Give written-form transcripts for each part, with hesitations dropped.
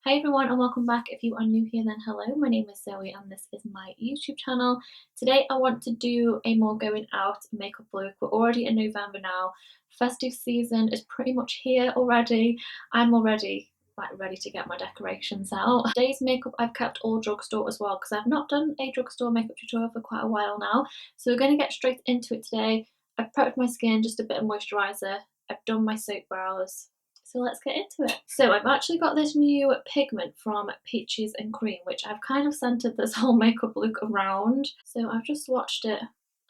Hi everyone and welcome back. If you are new here then hello, my name is Zoe and this is my YouTube channel. Today I want to do a more going out makeup look. We're already in November now. Festive season is pretty much here already. I'm already ready to get my decorations out. Today's makeup I've kept all drugstore as well because I've not done a drugstore makeup tutorial for quite a while now. So we're going to get straight into it today. I've prepped my skin, just a bit of moisturiser. I've done my soap brows. So let's get into it. So I've actually got this new pigment from Peaches and Cream, which I've kind of centered this whole makeup look around. So I've just swatched it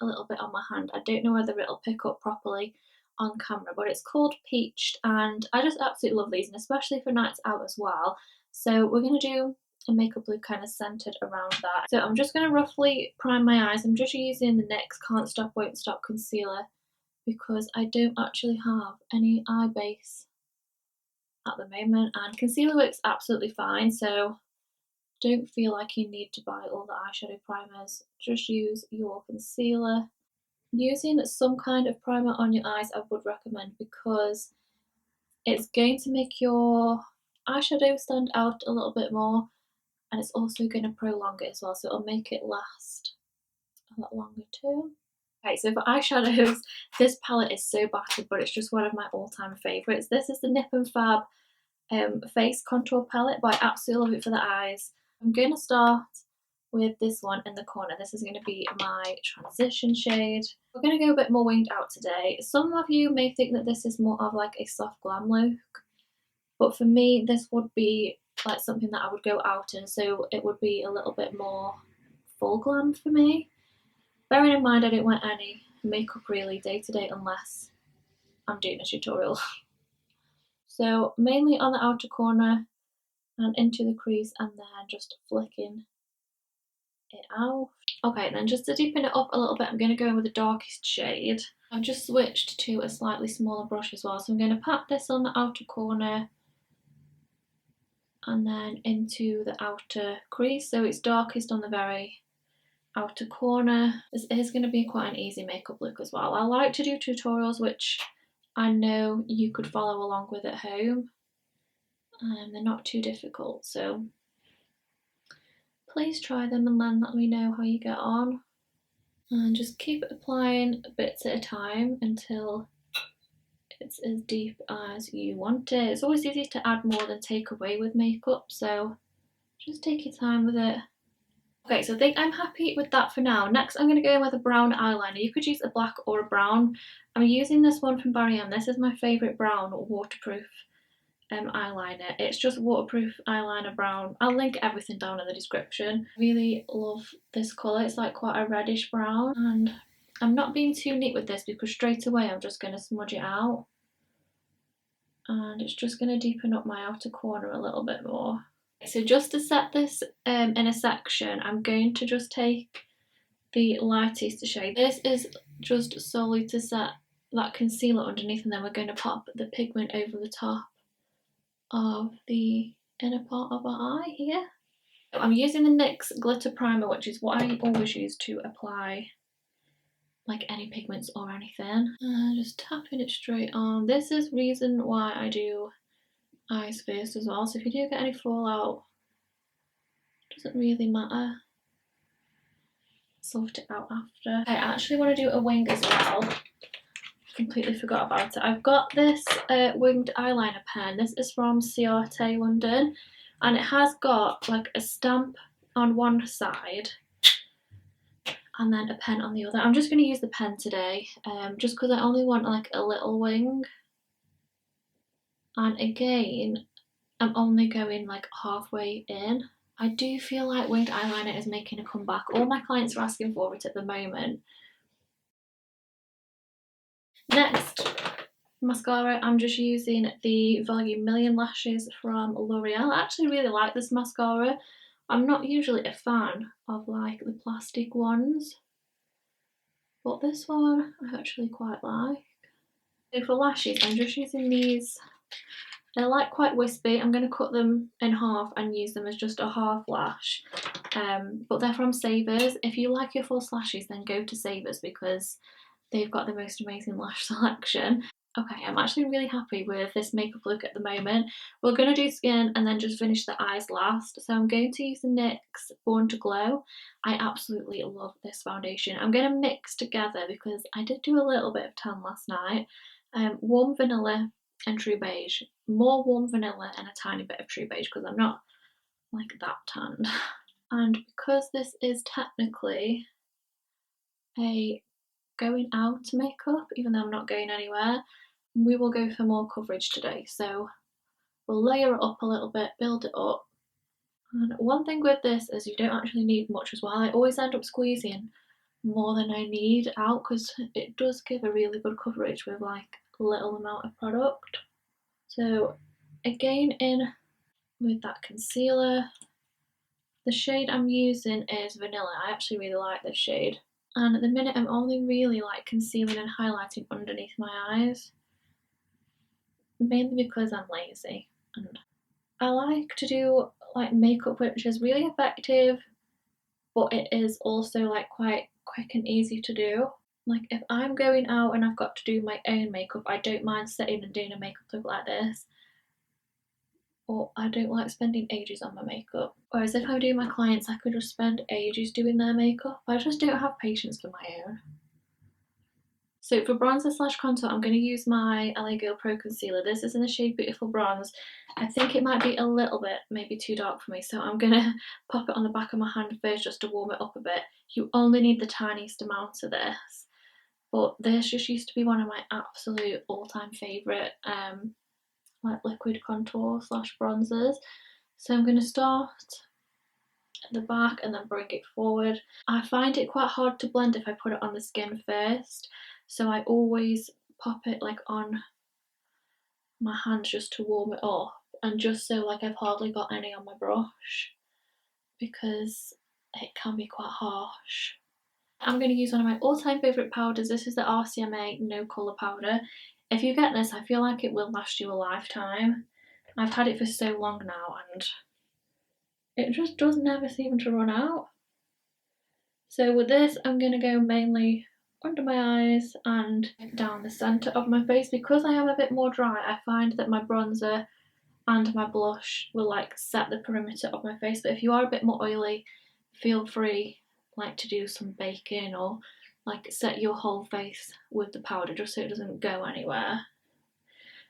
a little bit on my hand. I don't know whether it'll pick up properly on camera, but it's called Peached and I just absolutely love these, and especially for nights out as well. So we're going to do a makeup look kind of centered around that. So I'm just going to roughly prime my eyes. I'm just using the NYX Can't Stop, Won't Stop concealer because I don't actually have any eye base at the moment, and concealer works absolutely fine, so don't feel like you need to buy all the eyeshadow primers. Just use your concealer. Using some kind of primer on your eyes I would recommend because it's going to make your eyeshadow stand out a little bit more, and it's also going to prolong it as well, so it'll make it last a lot longer too. Okay, so for eyeshadows, this palette is so battered, but it's just one of my all-time favourites. This is the NYX Fab Face Contour Palette, but I absolutely love it for the eyes. I'm going to start with this one in the corner. This is going to be my transition shade. We're going to go a bit more winged out today. Some of you may think that this is more of like a soft glam look, but for me this would be like something that I would go out in, so it would be a little bit more full glam for me. Bearing in mind I don't wear any makeup really day to day unless I'm doing a tutorial. So mainly on the outer corner and into the crease, and then just flicking it out. Okay, then just to deepen it up a little bit, I'm going to go in with the darkest shade. I've just switched to a slightly smaller brush as well, so I'm going to pat this on the outer corner and then into the outer crease, so it's darkest on the very outer corner. This is going to be quite an easy makeup look as well. I like to do tutorials which I know you could follow along with at home. They're not too difficult, so please try them and then let me know how you get on. And just keep applying bits at a time until it's as deep as you want it. It's always easy to add more than take away with makeup, so just take your time with it. Okay, so I think I'm happy with that for now. Next I'm going to go in with a brown eyeliner. You could use a black or a brown. I'm using this one from Barry M. This is my favourite brown waterproof eyeliner. It's just waterproof eyeliner brown. I'll link everything down in the description. I really love this colour. It's like quite a reddish brown, and I'm not being too neat with this because straight away I'm just going to smudge it out, and it's just going to deepen up my outer corner a little bit more. So just to set this in a section, I'm going to just take the lightest shade. This is just solely to set that concealer underneath, and then we're going to pop the pigment over the top of the inner part of our eye here. So I'm using the NYX glitter primer, which is what I always use to apply like any pigments or anything. Just tapping it straight on. This is reason why I do eyes first as well, so if you do get any fallout, it doesn't really matter. Sort it out after. I actually want to do a wing as well. Completely forgot about it. I've got this winged eyeliner pen. This is from Ciate, London, and it has got like a stamp on one side and then a pen on the other. I'm just going to use the pen today, just because I only want like a little wing, and again I'm only going like halfway in. I do feel like winged eyeliner is making a comeback. All my clients are asking for it at the moment. Next, mascara. I'm just using the Volume Million Lashes from L'Oreal. I actually really like this mascara. I'm not usually a fan of like the plastic ones, but this one I actually quite like. So for lashes, I'm just using these. They're like quite wispy. I'm going to cut them in half and use them as just a half lash. But they're from Savers. If you like your false lashes, then go to Savers because they've got the most amazing lash selection. Okay, I'm actually really happy with this makeup look at the moment. We're going to do skin and then just finish the eyes last. So I'm going to use the NYX Born to Glow. I absolutely love this foundation. I'm going to mix together because I did do a little bit of tan last night. Warm vanilla and true beige. More warm vanilla and a tiny bit of true beige because I'm not like that tanned. And because this is technically a going out makeup, even though I'm not going anywhere, we will go for more coverage today. So we'll layer it up a little bit, build it up. And one thing with this is you don't actually need much as well. I always end up squeezing more than I need out because it does give a really good coverage with like a little amount of product. So again, in with that concealer, the shade I'm using is Vanilla. I actually really like this shade. And at the minute I'm only really like concealing and highlighting underneath my eyes, mainly because I'm lazy and I like to do like makeup which is really effective, but it is also like quite quick and easy to do. Like if I'm going out and I've got to do my own makeup, I don't mind sitting and doing a makeup look like this, but I don't like spending ages on my makeup. Whereas if I'm doing my clients, I could just spend ages doing their makeup. I just don't have patience for my own. So for bronzer slash contour, I'm going to use my LA Girl Pro Concealer. This is in the shade Beautiful Bronze. I think it might be a little bit maybe too dark for me, so I'm going to pop it on the back of my hand first just to warm it up a bit. You only need the tiniest amount of this, but this just used to be one of my absolute all-time favourite like liquid contour slash bronzers. So I'm going to start at the back and then bring it forward. I find it quite hard to blend if I put it on the skin first, so I always pop it like on my hands just to warm it up and just so like I've hardly got any on my brush because it can be quite harsh. I'm going to use one of my all-time favourite powders. This is the RCMA No Colour Powder. If you get this, I feel like it will last you a lifetime. I've had it for so long now and it just does never seem to run out. So with this, I'm going to go mainly under my eyes and down the centre of my face. Because I am a bit more dry, I find that my bronzer and my blush will like set the perimeter of my face. But if you are a bit more oily, feel free like to do some baking or like set your whole face with the powder just so it doesn't go anywhere.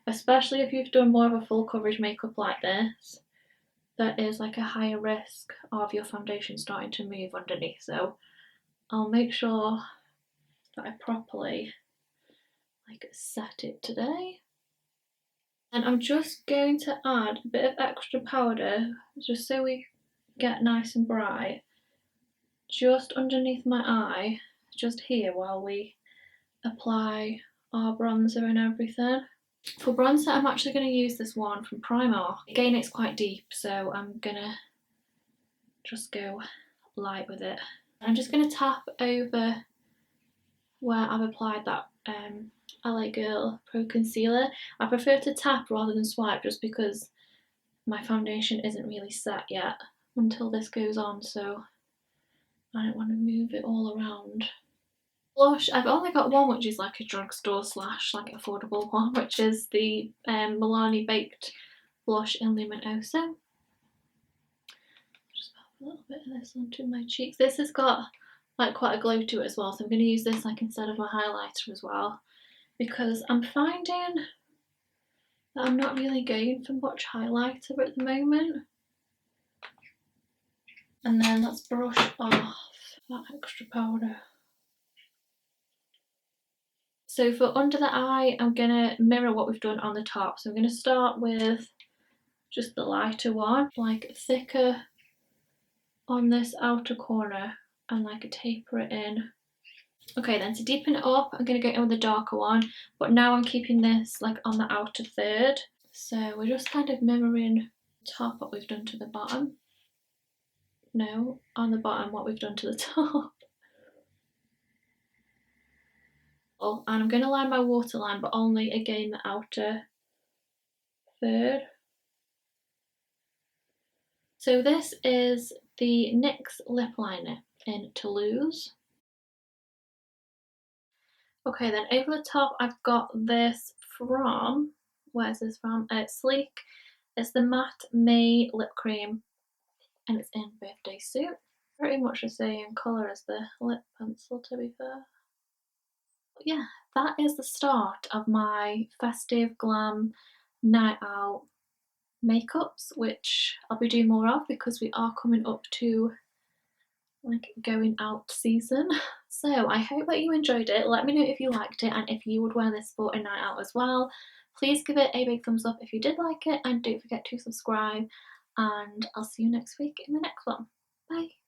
Especially if you've done more of a full coverage makeup like this, there is like a higher risk of your foundation starting to move underneath. So I'll make sure that I properly like set it today. And I'm just going to add a bit of extra powder just so we get nice and bright just underneath my eye, just here while we apply our bronzer and everything. For bronzer, I'm actually going to use this one from Primark. Again, it's quite deep, so I'm gonna just go light with it. I'm just going to tap over where I've applied that LA Girl Pro Concealer. I prefer to tap rather than swipe just because my foundation isn't really set yet until this goes on, so I don't want to move it all around. Blush, I've only got one which is like a drugstore slash like affordable one, which is the Milani Baked Blush in Luminoso. Just pop a little bit of this onto my cheeks. This has got like quite a glow to it as well, so I'm going to use this like instead of my highlighter as well, because I'm finding that I'm not really going for much highlighter at the moment. And then let's brush off that extra powder. So for under the eye, I'm going to mirror what we've done on the top. So I'm going to start with just the lighter one, like thicker on this outer corner and like taper it in. Okay, then to deepen it up, I'm going to go in with the darker one, but now I'm keeping this like on the outer third. So we're just kind of mirroring top what we've done to the bottom. No, on the bottom what we've done to the top. Oh, and I'm going to line my waterline, but only again the outer third. So this is the NYX Lip Liner in Toulouse. Okay, then over the top I've got this from, where's this from? Sleek. It's the Matte May Lip Cream, and it's in Birthday Suit. Pretty much the same colour as the lip pencil, to be fair. But yeah, that is the start of my festive glam night out makeups, which I'll be doing more of because we are coming up to like going out season. So I hope that you enjoyed it. Let me know if you liked it and if you would wear this for a night out as well. Please give it a big thumbs up if you did like it, and don't forget to subscribe, and I'll see you next week in the next one. Bye.